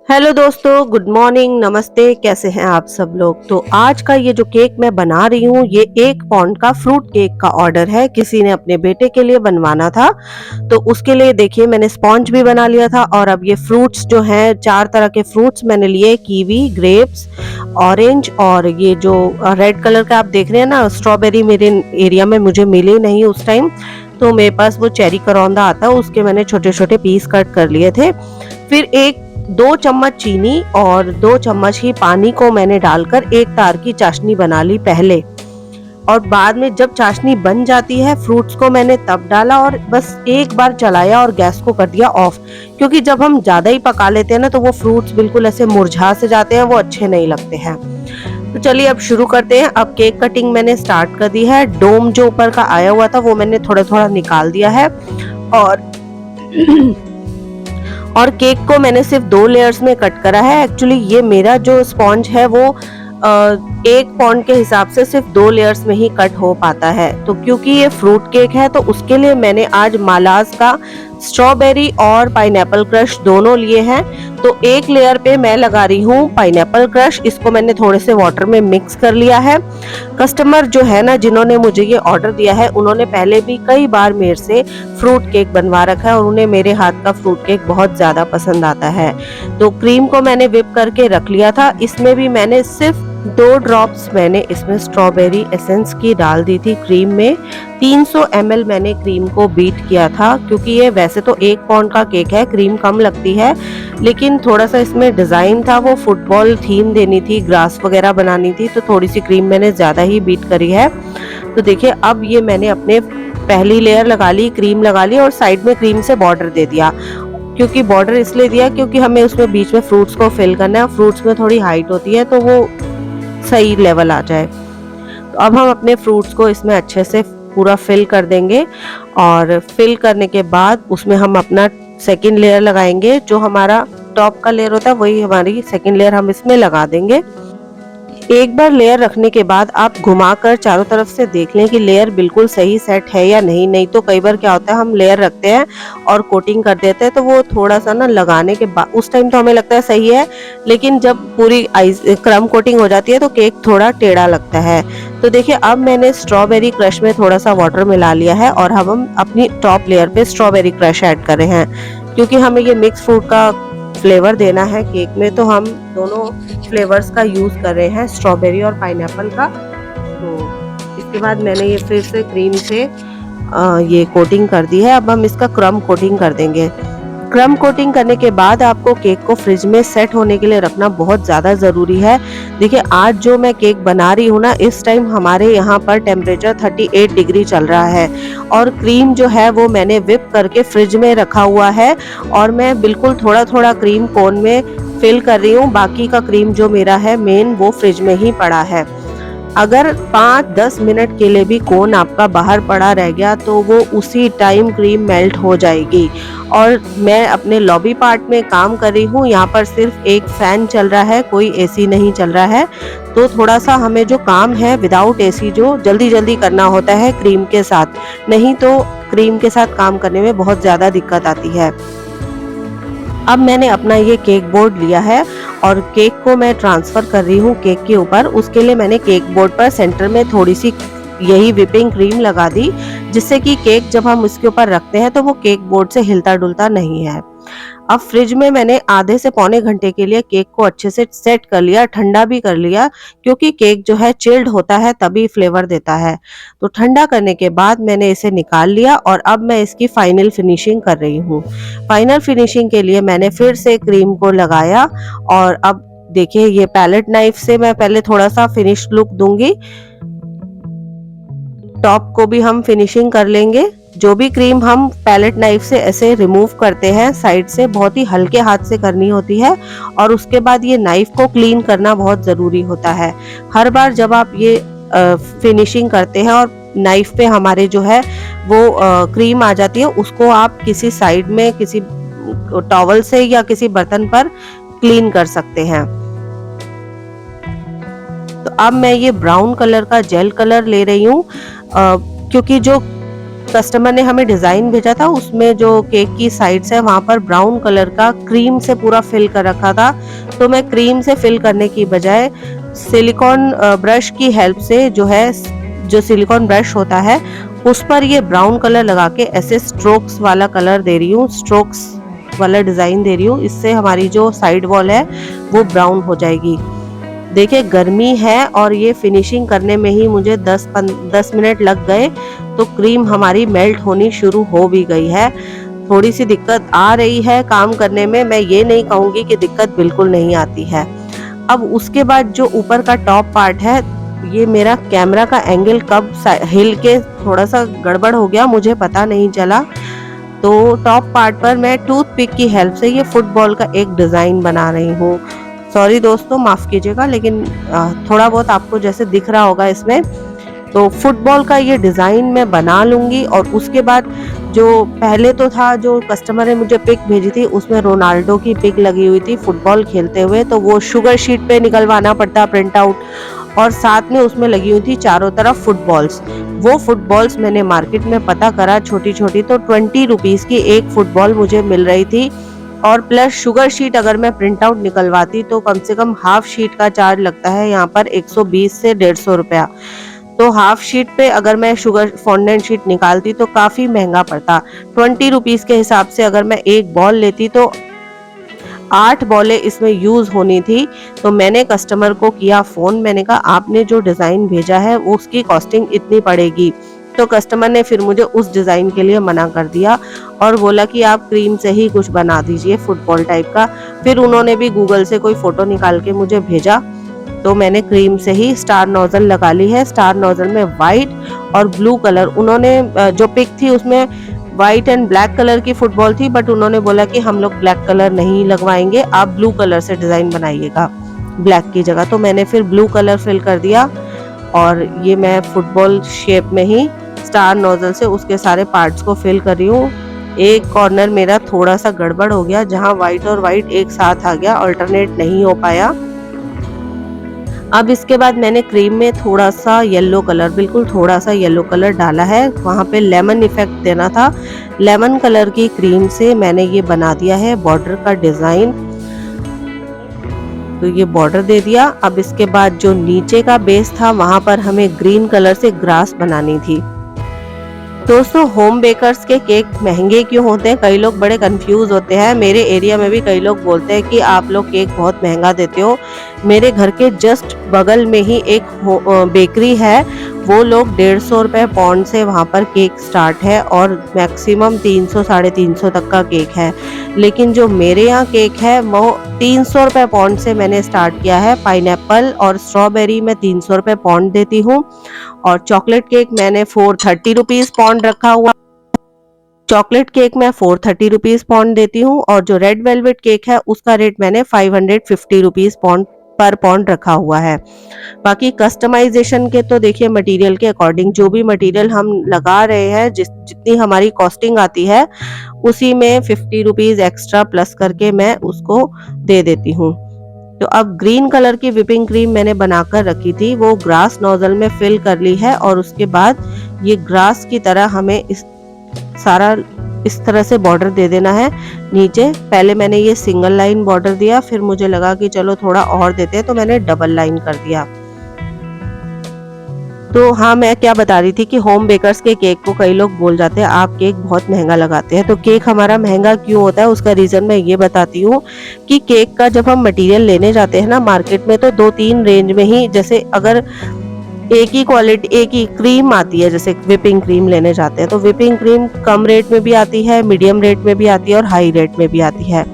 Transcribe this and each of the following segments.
Hello दोस्तों, good morning, नमस्ते। कैसे हैं आप सब लोग। तो आज का ये जो केक मैं बना रही हूँ, ये 1 पाउंड का फ्रूट केक का ऑर्डर है। किसी ने अपने बेटे के लिए बनवाना था, तो उसके लिए देखिए मैंने स्पॉन्ज भी बना लिया था। और अब ये फ्रूट्स जो हैं, 4 तरह के फ्रूट्स मैंने लिए, कीवी, ग्रेप्स, ऑरेंज और ये जो रेड कलर का आप देख रहे हैं ना, स्ट्रॉबेरी मेरे एरिया में मुझे मिली नहीं उस टाइम, तो मेरे पास वो चेरी करौंदा आता है, उसके मैंने छोटे छोटे पीस कट कर लिए थे। फिर 2 चम्मच चीनी और 2 चम्मच ही पानी को मैंने डालकर एक तार की चाशनी बना ली पहले। और बाद में जब चाशनी बन जाती है, फ्रूट्स को मैंने तब डाला और बस एक बार चलाया और गैस को कर दिया ऑफ। क्योंकि जब हम ज्यादा ही पका लेते हैं ना, तो वो फ्रूट्स बिल्कुल ऐसे मुरझा से जाते हैं, वो अच्छे नहीं लगते हैं। तो चलिए अब शुरू करते हैं। अब केक कटिंग मैंने स्टार्ट कर दी है। डोम जो ऊपर का आया हुआ था वो मैंने थोड़ा थोड़ा निकाल दिया है। और और केक को मैंने सिर्फ 2 लेयर्स में कट करा है। एक्चुअली ये मेरा जो स्पॉन्ज है वो 1 पाउंड के हिसाब से सिर्फ 2 लेयर्स में ही कट हो पाता है। तो क्योंकि ये फ्रूट केक है, तो उसके लिए मैंने आज मालाज का स्ट्रॉबेरी और पाइनएप्पल क्रश दोनों लिए हैं। तो एक लेयर पे मैं लगा रही हूँ पाइनएप्पल क्रश। इसको मैंने थोड़े से वाटर में मिक्स कर लिया है। कस्टमर जो है ना, जिन्होंने मुझे ये ऑर्डर दिया है, उन्होंने पहले भी कई बार मेरे से फ्रूट केक बनवा रखा है और उन्हें मेरे हाथ का फ्रूट केक बहुत ज्यादा पसंद आता है। तो क्रीम को मैंने व्हिप करके रख लिया था। इसमें भी मैंने सिर्फ 2 ड्रॉप्स मैंने इसमें स्ट्रॉबेरी एसेंस की डाल दी थी क्रीम में। 300 ml मैंने क्रीम को बीट किया था। क्योंकि ये वैसे तो 1 पाउंड का केक है, क्रीम कम लगती है, लेकिन थोड़ा सा इसमें डिजाइन था, वो फुटबॉल थीम देनी थी, ग्रास वगैरह बनानी थी, तो थोड़ी सी क्रीम मैंने ज्यादा ही बीट करी है। तो देखिए अब ये मैंने अपने पहली लेयर लगा ली, क्रीम लगा ली और साइड में क्रीम से बॉर्डर दे दिया। क्योंकि बॉर्डर इसलिए दिया क्योंकि हमें उसमें बीच में फ्रूट्स को फिल करना है। फ्रूट्स में थोड़ी हाइट होती है, तो वो सही लेवल आ जाए। तो अब हम अपने फ्रूट्स को इसमें अच्छे से पूरा फिल कर देंगे। और फिल करने के बाद उसमें हम अपना सेकंड लेयर लगाएंगे। जो हमारा टॉप का लेयर होता है, वही हमारी सेकंड लेयर हम इसमें लगा देंगे। एक बार लेयर रखने के बाद आप घुमाकर चारों तरफ से देख लें कि लेयर बिल्कुल सही सेट है या नहीं। नहीं तो कई बार क्या होता है, हम लेयर रखते हैं और कोटिंग कर देते हैं, तो वो थोड़ा सा ना लगाने के बाद उस टाइम तो हमें लगता है सही है, लेकिन जब पूरी आइस क्रम कोटिंग हो जाती है तो केक थोड़ा टेढ़ा लगता है। तो देखिए अब मैंने स्ट्रॉबेरी क्रश में थोड़ा सा वाटर मिला लिया है और अब हम अपनी टॉप लेयर पे स्ट्रॉबेरी क्रश ऐड कर रहे हैं। क्योंकि हमें ये मिक्स फ्रूट का फ्लेवर देना है केक में, तो हम दोनों फ्लेवर्स का यूज कर रहे हैं, स्ट्रॉबेरी और पाइनएप्पल का। तो इसके बाद मैंने ये फिर से क्रीम से ये कोटिंग कर दी है। अब हम इसका क्रम कोटिंग कर देंगे। क्रम कोटिंग करने के बाद आपको केक को फ्रिज में सेट होने के लिए रखना बहुत ज़्यादा ज़रूरी है। देखिए आज जो मैं केक बना रही हूँ ना, इस टाइम हमारे यहाँ पर टेम्परेचर 38 डिग्री चल रहा है और क्रीम जो है वो मैंने व्हिप करके फ्रिज में रखा हुआ है। और मैं बिल्कुल थोड़ा थोड़ा क्रीम कोन में फिल कर रही हूँ। बाकी का क्रीम जो मेरा है मेन, वो फ्रिज में ही पड़ा है। अगर 5-10 मिनट के लिए भी कोन आपका बाहर पड़ा रह गया, तो वो उसी टाइम क्रीम मेल्ट हो जाएगी। और मैं अपने लॉबी पार्ट में काम कर रही हूँ, यहाँ पर सिर्फ एक फैन चल रहा है, कोई एसी नहीं चल रहा है। तो थोड़ा सा हमें जो काम है विदाउट एसी जो जल्दी जल्दी करना होता है क्रीम के साथ, नहीं तो क्रीम के साथ काम करने में बहुत ज़्यादा दिक्कत आती है। अब मैंने अपना ये केक बोर्ड लिया है और केक को मैं ट्रांसफर कर रही हूँ केक के ऊपर। उसके लिए मैंने केक बोर्ड पर सेंटर में थोड़ी सी यही व्हिपिंग क्रीम लगा दी, जिससे कि केक जब हम उसके ऊपर रखते हैं तो वो केक बोर्ड से हिलता डुलता नहीं है। अब फ्रिज में मैंने आधे से पौने घंटे के लिए केक को अच्छे से सेट कर लिया, ठंडा भी कर लिया, क्योंकि केक जो है चिल्ड होता है तभी फ्लेवर देता है। तो ठंडा करने के बाद मैंने इसे निकाल लिया और अब मैं इसकी फाइनल फिनिशिंग कर रही हूँ। फाइनल फिनिशिंग के लिए मैंने फिर से क्रीम को लगाया और अब देखिए ये पैलेट नाइफ से मैं पहले थोड़ा सा फिनिश लुक दूंगी। टॉप को भी हम फिनिशिंग कर लेंगे। जो भी क्रीम हम पैलेट नाइफ से ऐसे रिमूव करते हैं साइड से, बहुत ही हल्के हाथ से करनी होती है। और उसके बाद ये नाइफ को क्लीन करना बहुत ज़रूरी होता है। हर बार जब आप ये फिनिशिंग करते हैं और नाइफ पे हमारे जो है वो क्रीम आ जाती है, उसको आप किसी साइड में किसी टॉवल से या किसी बर्तन पर क्लीन कर सकते हैं। तो अब मैं ये ब्राउन कलर का जेल कलर ले रही हूँ, क्योंकि जो कस्टमर ने हमें डिजाइन भेजा था, उसमें जो केक की साइड्स है वहां पर ब्राउन कलर का क्रीम से पूरा फिल कर रखा था। तो मैं क्रीम से फिल करने की बजाय सिलिकॉन ब्रश की हेल्प से जो सिलिकॉन ब्रश होता है उस पर ये ब्राउन कलर लगा के ऐसे स्ट्रोक्स वाला कलर दे रही हूँ, स्ट्रोक्स वाला डिजाइन दे रही हूँ। इससे हमारी जो साइड वॉल है वो ब्राउन हो जाएगी। देखिए गर्मी है और ये फिनिशिंग करने में ही मुझे 10 मिनट लग गए, तो क्रीम हमारी मेल्ट होनी शुरू हो भी गई है। थोड़ी सी दिक्कत आ रही है काम करने में, मैं ये नहीं कहूंगी कि दिक्कत बिल्कुल नहीं आती है। अब उसके बाद जो ऊपर का टॉप पार्ट है, ये मेरा कैमरा का एंगल कब हिल के थोड़ा सा गड़बड़ हो गया, मुझे पता नहीं चला। तो टॉप पार्ट पर मैं टूथपिक की हेल्प से ये फुटबॉल का एक डिजाइन बना रही हूँ। सॉरी दोस्तों, माफ कीजिएगा, लेकिन थोड़ा बहुत आपको जैसे दिख रहा होगा इसमें, तो फुटबॉल का ये डिजाइन मैं बना लूंगी। और उसके बाद जो पहले तो था, जो कस्टमर ने मुझे पिक भेजी थी उसमें रोनाल्डो की पिक लगी हुई थी फुटबॉल खेलते हुए, तो वो शुगर शीट पे निकलवाना पड़ता प्रिंट आउट, और साथ में उसमें लगी हुई थी चारों तरफ फुटबॉल्स। वो फुटबॉल्स मैंने मार्केट में पता करा छोटी छोटी, तो 20 रुपीज की एक फुटबॉल मुझे मिल रही थी। और प्लस शुगर शीट अगर मैं प्रिंट आउट निकलवाती तो कम से कम हाफ शीट का चार्ज लगता है यहाँ पर 120 से 150 रुपया। तो हाफ शीट पे अगर मैं शुगर फॉन्डेंट शीट निकालती तो काफी महंगा पड़ता। 20 रुपीज के हिसाब से अगर मैं एक बॉल लेती तो 8 बॉलें इसमें यूज होनी थी। तो मैंने कस्टमर को किया फोन, मैंने कहा आपने जो डिजाइन भेजा है उसकी कॉस्टिंग इतनी पड़ेगी। तो कस्टमर ने फिर मुझे उस डिजाइन के लिए मना कर दिया और बोला कि आप क्रीम से ही कुछ बना दीजिए फुटबॉल टाइप का। फिर उन्होंने भी गूगल से कोई फोटो निकाल के मुझे भेजा, तो मैंने क्रीम से ही स्टार नोजल लगा ली है। स्टार नोजल में व्हाइट और ब्लू कलर, उन्होंने जो पिक थी उसमें व्हाइट एंड ब्लैक कलर की फुटबॉल थी, बट उन्होंने बोला कि हम लोग ब्लैक कलर नहीं लगवाएंगे, आप ब्लू कलर से डिजाइन बनाइएगा ब्लैक की जगह। तो मैंने फिर ब्लू कलर फिल कर दिया और ये मैं फुटबॉल शेप में ही स्टार नोजल से उसके सारे पार्ट्स को फिल कर रही हूँ। एक कॉर्नर मेरा थोड़ा सा गड़बड़ हो गया, जहां व्हाइट और व्हाइट एक साथ आ गया, अल्टरनेट नहीं हो पाया। अब इसके बाद मैंने क्रीम में थोड़ा सा येलो कलर, बिल्कुल थोड़ा सा येलो कलर डाला है, वहां पे लेमन इफेक्ट देना था। लेमन कलर की क्रीम से मैंने ये बना दिया है बॉर्डर का डिजाइन, तो ये बॉर्डर दे दिया। अब इसके बाद जो नीचे का बेस था वहां पर हमें ग्रीन कलर से ग्रास बनानी थी। दोस्तों होम बेकर्स के केक महंगे क्यों होते हैं, कई लोग बड़े कंफ्यूज होते हैं। मेरे एरिया में भी कई लोग बोलते हैं कि आप लोग केक बहुत महंगा देते हो। मेरे घर के जस्ट बगल में ही एक बेकरी है, वो लोग 150 रुपए पाउंड से वहाँ पर केक स्टार्ट है और मैक्सिमम 300 350 तक का केक है। लेकिन जो मेरे यहाँ केक है वो 300 रुपए पाउंड से मैंने स्टार्ट किया है। पाइनएप्पल और स्ट्रॉबेरी में 300 रुपए पाउंड देती हूँ, और चॉकलेट केक मैंने 430 रुपीज पाउंड रखा हुआ। चॉकलेट केक मैं 430 रुपीज पाउंड देती हूँ, और जो रेड वेलवेट केक है उसका रेट मैंने 550 रुपीज पर पाउंड रखा हुआ है। बाकी कस्टमाइजेशन के तो देखिए मटेरियल के अकॉर्डिंग, जो भी मटेरियल हम लगा रहे हैं, जितनी हमारी कॉस्टिंग आती है उसी में 50 रुपीज एक्स्ट्रा प्लस करके मैं उसको दे देती हूँ। तो अब ग्रीन कलर की व्हिपिंग क्रीम मैंने बनाकर रखी थी, वो ग्रास नोजल में फिल कर ली है, और उसके बाद ये ग्रास की तरह हमें सारा इस तरह से बॉर्डर दे देना है नीचे। पहले मैंने ये सिंगल लाइन बॉर्डर दिया, फिर मुझे लगा कि चलो थोड़ा और देते हैं, तो मैंने डबल लाइन कर दिया। तो हाँ, मैं क्या बता रही थी कि होम बेकर्स के केक को कई लोग बोल जाते हैं आप केक बहुत महंगा लगाते हैं। तो केक हमारा महंगा क्यों होता है, उसका रीजन मैं ये बताती हूँ कि केक का जब हम मटेरियल लेने जाते हैं ना मार्केट में, तो 2-3 रेंज में ही, जैसे अगर एक ही क्वालिटी, एक ही क्रीम आती है, जैसे व्हिपिंग क्रीम लेने जाते हैं तो व्हिपिंग क्रीम कम रेट में भी आती है, मीडियम रेट में भी आती है और हाई रेट में भी आती है,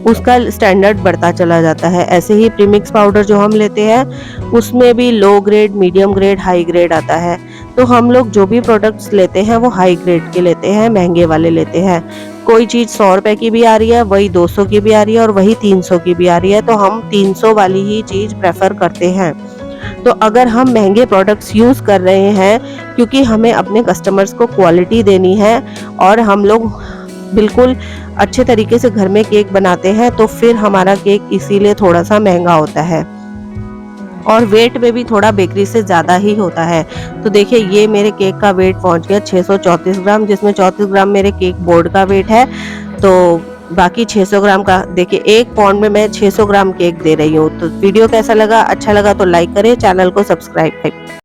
उसका स्टैंडर्ड बढ़ता चला जाता है। ऐसे ही प्रीमिक्स पाउडर जो हम लेते हैं उसमें भी low grade, medium grade, high grade आता है। तो हम लोग जो भी प्रोडक्ट्स लेते हैं वो हाई ग्रेड के लेते हैं, महंगे वाले लेते हैं। कोई चीज 100 रुपए की भी आ रही है, वही 200 की भी आ रही है और वही 300 की भी आ रही है, तो हम 300 वाली ही चीज प्रेफर करते हैं। तो अगर हम महंगे प्रोडक्ट्स यूज कर रहे हैं क्योंकि हमें अपने कस्टमर्स को क्वालिटी देनी है और हम लोग बिल्कुल अच्छे तरीके से घर में केक बनाते हैं, तो फिर हमारा केक इसीलिए थोड़ा सा महंगा होता है। और वेट में भी थोड़ा बेकरी से ज़्यादा ही होता है। तो देखिए ये मेरे केक का वेट पहुंच गया 634 ग्राम, जिसमें 34 ग्राम मेरे केक बोर्ड का वेट है। तो बाकी 600 ग्राम का, देखिए 1 पाउंड में मैं 600 ग्राम केक दे रही हूँ। तो वीडियो कैसा लगा? अच्छा लगा तो लाइक करें, चैनल को सब्सक्राइब करें।